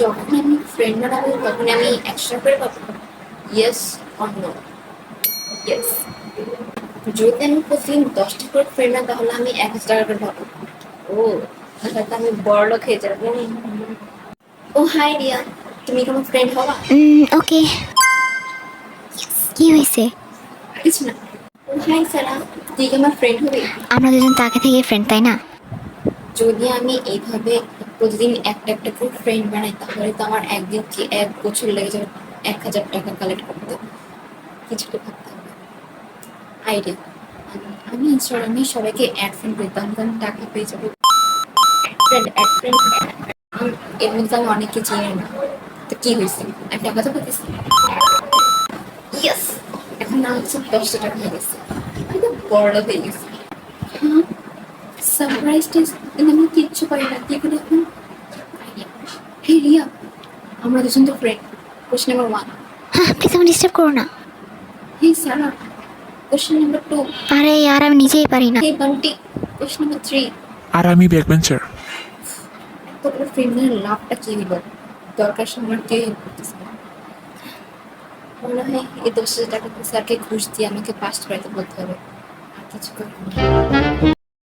যখন আমি ফ্রেন্ড বানাবো তখন আমি এক্সট্রা করে পাবো? Yes or no? ইয়েস। যদি আমি প্রতিদিন 10টা করে ফ্রেন্ড না তাহলে আমি 1000 টাকা করে পাবো। ও, তাহলে তো আমি বড়লোক হয়ে যাবো। ও হাই রিয়া, তুমি কোনো ফ্রেন্ড হবা? ওকে। কি হয়েছে? কিছু না। ও হাই সারা, তুই কি আমার ফ্রেন্ড হবি? আমরা দুজন তো আগে থেকে ফ্রেন্ড, তাই না? যদি আমি এইভাবে প্রতিদিন একটা একটা করে ফ্রেন্ড বানাই তাহলে তো আমার একদিন কি 1 বছর লেগে যাবে 1000 টাকা কালেক্ট করতে। কিছু তো ভাবতে হবে। আইডিয়া, আমি ইনস্টাগ্রামে সবাইকে অ্যাড ফ্রেন্ড করি তাহলে তো আমি টাকা পেয়ে যাবো। অ্যাড ফ্রেন্ড এর মধ্যে আমি অনেককে চিনি না, তো কি হয়েছে, আমি টাকা তো পেতেছি। ইয়েস, এখন না হচ্ছে 10টা টাকা হয়ে গেছে, আমি তো বড় হয়ে গেছি। হ্যাঁ, সারপ্রাইজ টেস্ট কিন্তু আমি কিচ্ছু পারি না, কি করে এখন? হে রিয়া, আমরা দুজন তো ফ্রেন্ড। Question number 1। হ্যাঁ, প্লিজ আমাকে ডিস্টার্ব করো না। হে সারা, কোশ্চেন নাম্বার 2। আরে यार, আমি নিজেই পারি না। হে বান্টি, কোশ্চেন নাম্বার 3। আর আমি ব্যাকবেঞ্চার। তোর ফ্রেন্ডের লাভটা কি হলো? দরকার সময় কে হেল্প করতেছে না। মনে হয় এই 10,000 টাকা স্যারকে ঘুষ দিয়ে আমাকে পাস করাতে বলতে হবে, আর কিছু করতে হবে না।